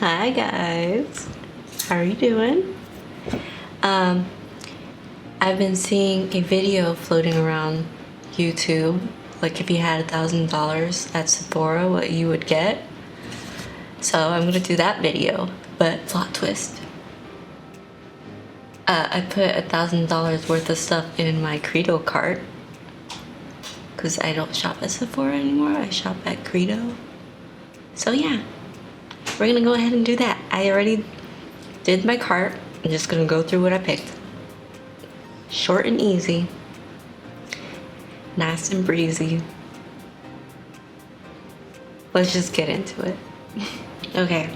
Hi guys, how are you doing? I've been seeing a video floating around YouTube, like if you had $1,000 at Sephora, what you would get. So I'm gonna do that video, but plot twist. I put $1,000 worth of stuff in my Credo cart because I don't shop at Sephora anymore. I shop at Credo. So yeah, we're gonna go ahead and do that. I already did my cart. I'm just gonna go through what I picked. Short and easy, nice and breezy. Let's just get into it. Okay,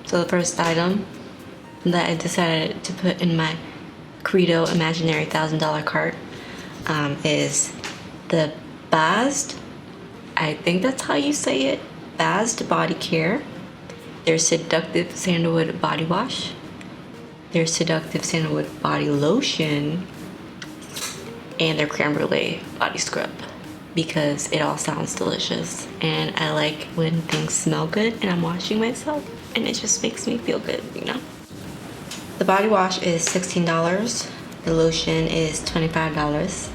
so the first item that I decided to put in my Credo imaginary $1,000 cart is the Bazd, I think that's how you say it, Bazd body care. Their seductive sandalwood body wash, their seductive sandalwood body lotion, and their creme brulee body scrub, because it all sounds delicious and I like when things smell good and I'm washing myself and it just makes me feel good, you know. The body wash is $16, the lotion is $25,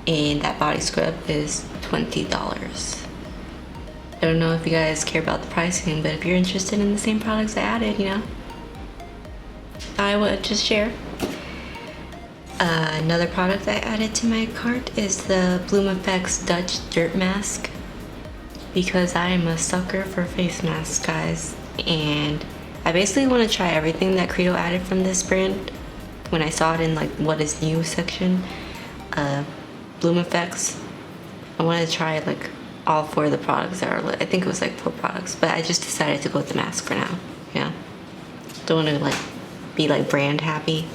and that body scrub is $20. I don't know if you guys care about the pricing, but if you're interested in the same products I added, you know, I would just share. Another product I added to my cart is the Bloom Effects Dutch Dirt Mask, because I am a sucker for face masks, guys, and I basically want to try everything that Credo added from this brand. When I saw it in like what is new section, Bloom Effects, I wanted to try like all 4 of the products that are, I think it was like 4 products, but I just decided to go with the mask for now. Yeah, don't want to like be like brand happy.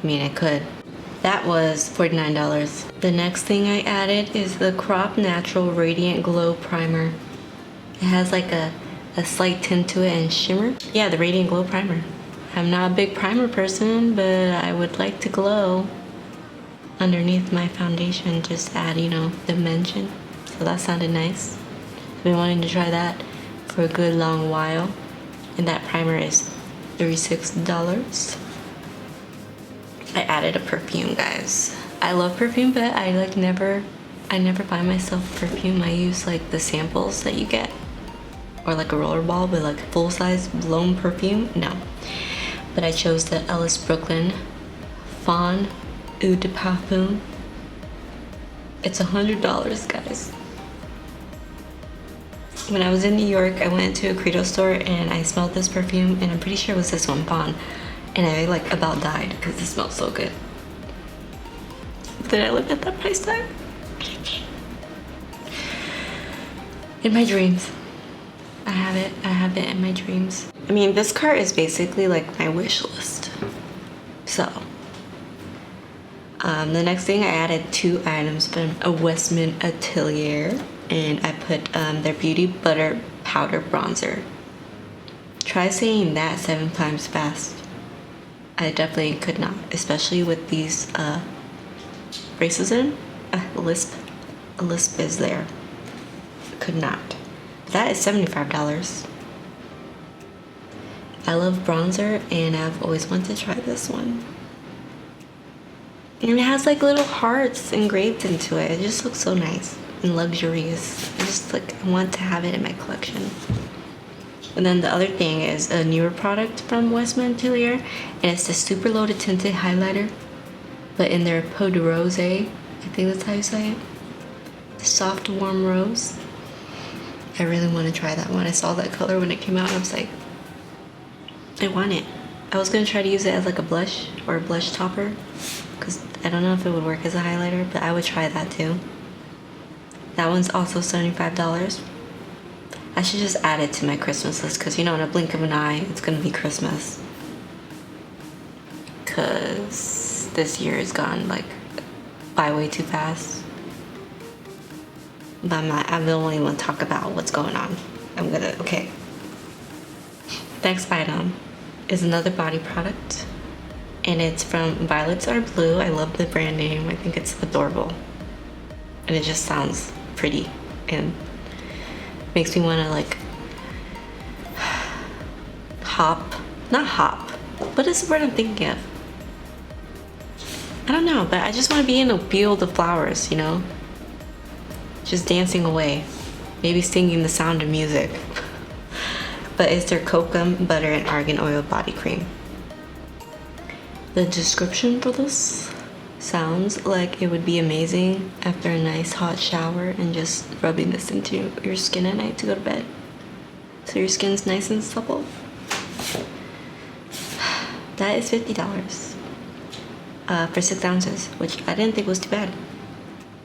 I mean, I could. That was $49. The next thing I added is the Crop Natural Radiant Glow Primer. It has like a slight tint to it and shimmer. Yeah, the Radiant Glow Primer. I'm not a big primer person, but I would like to glow underneath my foundation, just add, you know, dimension. So that sounded nice. I've been wanting to try that for a good long while. And that primer is $36. I added a perfume, guys. I love perfume, but I never buy myself perfume. I use like the samples that you get, or like a rollerball with like full-size blown perfume. No, but I chose the Ellis Brooklyn Fawn Eau de Parfum. It's $100, guys. When I was in New York, I went to a Credo store and I smelled this perfume, and I'm pretty sure it was this one, Fawn, and I like about died because it smells so good. Did I look at that price tag? In my dreams. I have it in my dreams. I mean, this cart is basically like my wish list. So, the next thing, I added 2 items from a Westman Atelier, and I put their Beauty Butter Powder Bronzer. Try saying that 7 times fast. I definitely could not, especially with these braces in. A lisp is there. Could not. That is $75. I love bronzer, and I've always wanted to try this one. And it has like little hearts engraved into it. It just looks so nice and luxurious. I just like want to have it in my collection. And then the other thing is a newer product from Westman Atelier, and it's the super loaded tinted highlighter, but in their Peau de Rose, I think that's how you say it. Soft warm rose. I really want to try that one. I saw that color when it came out and I was like, I want it. I was gonna try to use it as like a blush or a blush topper, because I don't know if it would work as a highlighter, but I would try that too. That one's also $75. I should just add it to my Christmas list, because you know, in a blink of an eye, it's gonna be Christmas. Because this year has gone like by way too fast. But I don't even want to talk about what's going on. Okay. Next item is another body product, and it's from Violets Are Blue. I love the brand name. I think it's adorable. And it just sounds pretty and makes me want to like not hop. What is the word I'm thinking of? I don't know, but I just want to be in a field of flowers, you know? Just dancing away. Maybe singing the sound of music. But it's their Kokum Butter and Argan Oil Body Cream. The description for this sounds like it would be amazing after a nice hot shower and just rubbing this into your skin at night to go to bed. So your skin's nice and supple. That is $50 for 6 ounces, which I didn't think was too bad.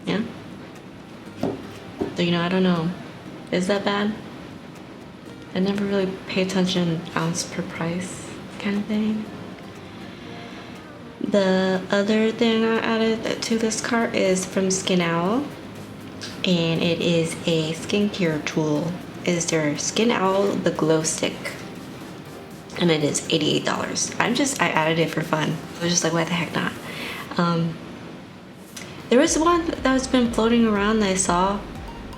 Yeah? So, you know, I don't know. Is that bad? I never really pay attention ounce per price kind of thing. The other thing I added to this cart is from Skin Owl, and it is a skincare tool. It is their Skin Owl the Glow Stick, and it is $88. I added it for fun. I was just like, why the heck not? There was one that's been floating around that I saw,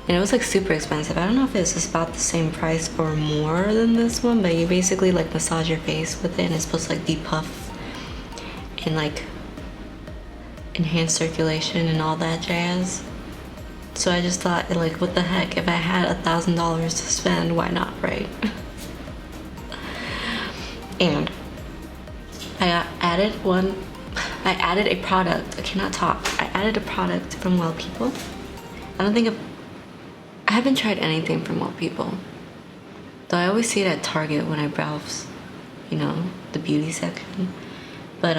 and it was like super expensive. I don't know if it's just about the same price or more than this one, but you basically like massage your face with it, and it's supposed to like depuff and like enhance circulation and all that jazz. So I just thought, like, what the heck, if I had $1,000 to spend, why not, right? And I added a product. I cannot talk. I added a product from Well People. I haven't tried anything from Well People, though I always see it at Target when I browse, you know, the beauty section. But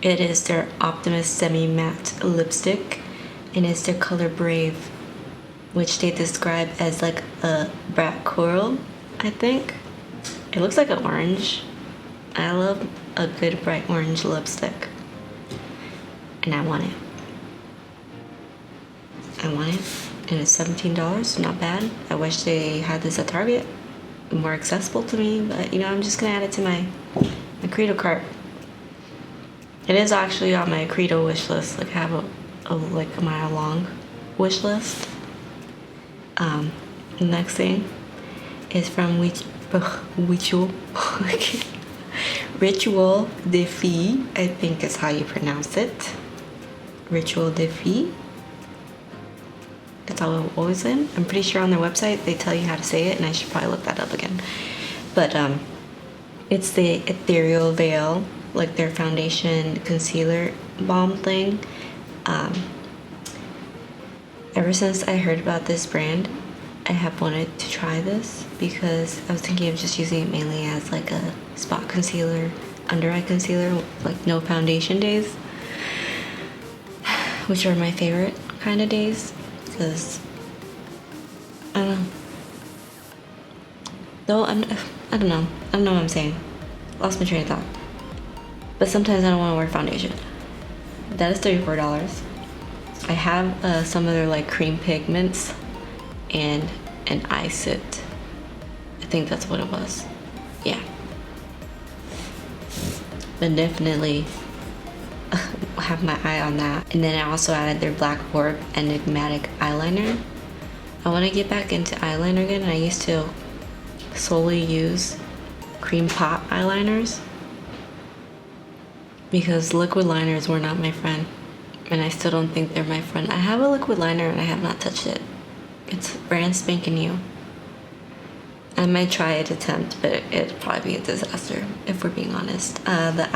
it is their Optimus Semi-Matte Lipstick, and it's their color Brave, which they describe as like a black coral, I think. It looks like an orange. I love a good bright orange lipstick, and I want it. And it's $17, not bad. I wish they had this at Target, more accessible to me, but you know, I'm just gonna add it to my Credo cart. It is actually on my Credo wish list. Like, I have a mile long wish list. The next thing is from Ritual de Fille, I think is how you pronounce it. Ritual de Fille. That's how it always in. I'm pretty sure on their website they tell you how to say it, and I should probably look that up again. But it's the Ethereal Veil, like their foundation concealer balm thing. Ever since I heard about this brand, I have wanted to try this because I was thinking of just using it mainly as like a spot concealer, under eye concealer, like no foundation days, which are my favorite kind of days. Because I don't know. Though I don't know what I'm saying. Lost my train of thought. But sometimes I don't want to wear foundation. That is $34. I have some of their like cream pigments and an eye soot. I think that's what it was. Yeah. But definitely have my eye on that. And then I also added their Black Orb Enigmatic Eyeliner. I want to get back into eyeliner again. I used to solely use cream pot eyeliners because liquid liners were not my friend, and I still don't think they're my friend. I have a liquid liner and I have not touched it. It's brand spanking new. I might try it attempt, but it'd probably be a disaster if we're being honest. The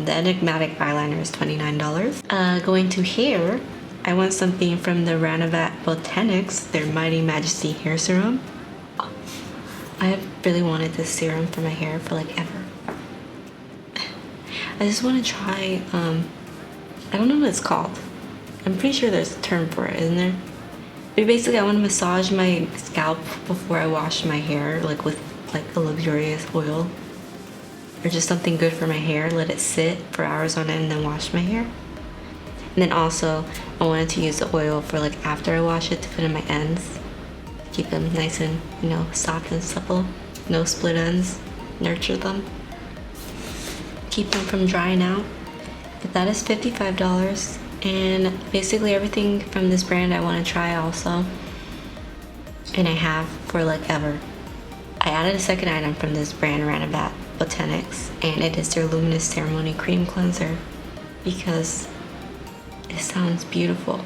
enigmatic eyeliner is $29. Going to hair, I want something from the Ranavat Botanics, their Mighty Majesty hair serum. I have really wanted this serum for my hair for like ever. I just want to try. I don't know what it's called. I'm pretty sure there's a term for it, isn't there? But basically, I want to massage my scalp before I wash my hair, like with like a luxurious oil, or just something good for my hair. Let it sit for hours on end, and then wash my hair. And then also, I wanted to use the oil for like after I wash it to put in my ends, keep them nice and, you know, soft and supple. No split ends. Nurture them. Keep them from drying out. But that is $55. And basically everything from this brand I want to try also, and I have for like ever. I added a second item from this brand, Ranabat Botanics, and it is their Luminous Ceremony Cream Cleanser because it sounds beautiful.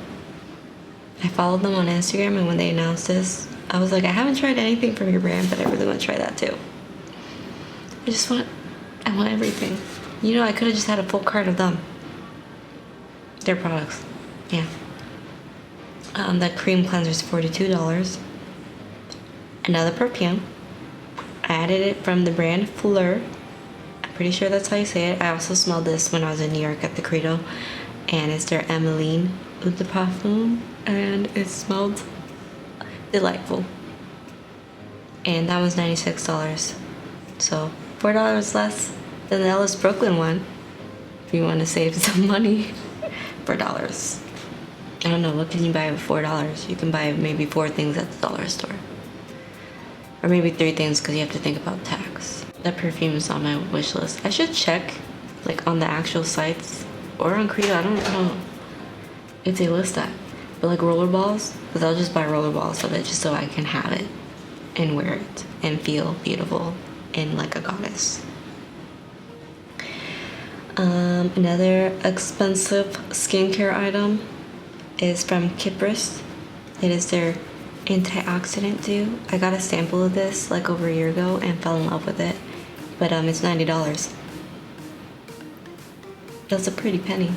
I followed them on Instagram, and when they announced this, I was like, I haven't tried anything from your brand, but I really want to try that too. I want everything. You know, I could have just had a full cart of them. Their products. Yeah. That cream cleanser is $42. Another perfume. I added it from the brand Fleur. I'm pretty sure that's how you say it. I also smelled this when I was in New York at the Credo. And it's their Emeline Eau de Parfum. And it smelled delightful. And that was $96. So $4 less than the Ellis Brooklyn one. If you want to save some money. $4. I don't know, what can you buy with $4? You can buy maybe 4 things at the dollar store. Or maybe 3 things because you have to think about tax. That perfume is on my wish list. I should check like on the actual sites or on Credo. I don't know if they list that. But like rollerballs, because I'll just buy rollerballs of it just so I can have it and wear it and feel beautiful and like a goddess. Another expensive skincare item is from Kypris. It is their antioxidant dew. I got a sample of this like over a year ago and fell in love with it. But it's $90. That's a pretty penny.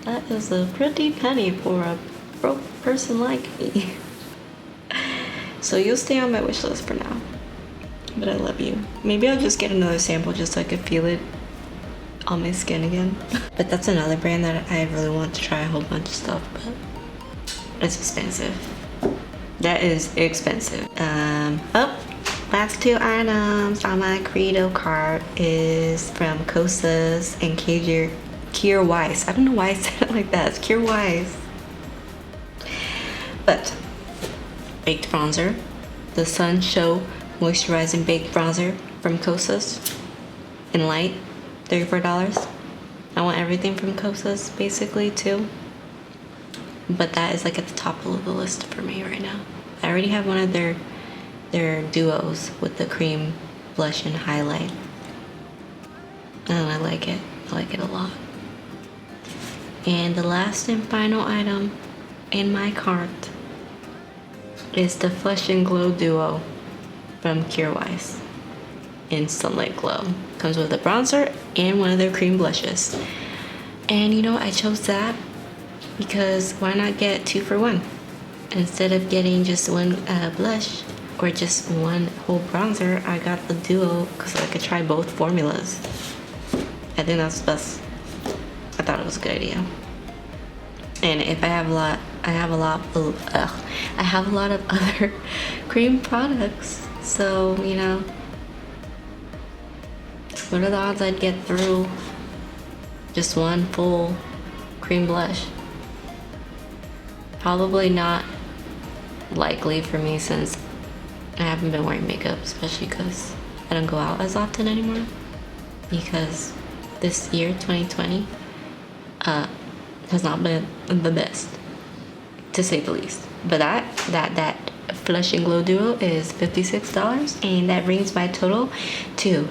That is a pretty penny for a broke person like me. So you'll stay on my wish list for now. But I love you. Maybe I'll just get another sample just so I could feel it on my skin again. But that's another brand that I really want to try a whole bunch of stuff, but it's expensive. That is expensive. Last 2 items on my Credo cart is from Kosas and Kier Weiss. I don't know why I said it like that. It's Kier Weiss. But baked bronzer, the Sun Show Moisturizing Baked Bronzer from Kosas in light, $34. I want everything from Kosas basically too, but that is like at the top of the list for me right now. I already have one of their duos with the cream blush and highlight, and I like it a lot. And the last and final item in my cart is the Flesh and Glow duo from Kier Weiss in Sunlight Glow. Comes with a bronzer and one of their cream blushes. And you know, I chose that because why not get 2 for 1? Instead of getting just one blush or just one whole bronzer, I got the duo because I could try both formulas. I think that's the best. I thought it was a good idea. And if I have a lot, I have a lot of other cream products. So, you know, what are the odds I'd get through just one full cream blush? Probably not likely for me since I haven't been wearing makeup, especially because I don't go out as often anymore. Because this year, 2020, has not been the best, to say the least. But that Flesh and Glow duo is $56, and that brings my total to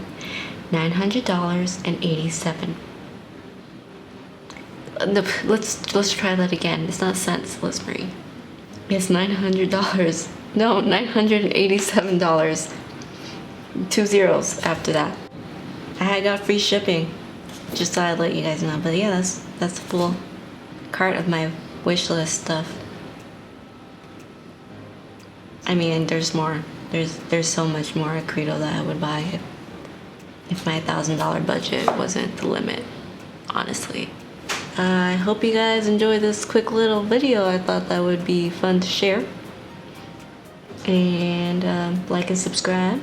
$900.87. Let's try that again. It's not cents, Liz-Marie. It's $900. No, $987. 2 zeros after that. I got free shipping. Just thought I'd let you guys know. But yeah, that's the full cart of my wish list stuff. I mean, there's more. There's so much more at Credo that I would buy if my $1,000 budget wasn't the limit, honestly. I hope you guys enjoyed this quick little video. I thought that would be fun to share. And like and subscribe.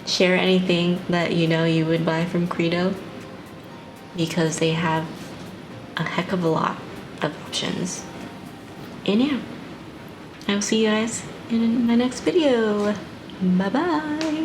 Share anything that you know you would buy from Credo, because they have a heck of a lot of options. And yeah, I'll see you guys in my next video. Bye bye.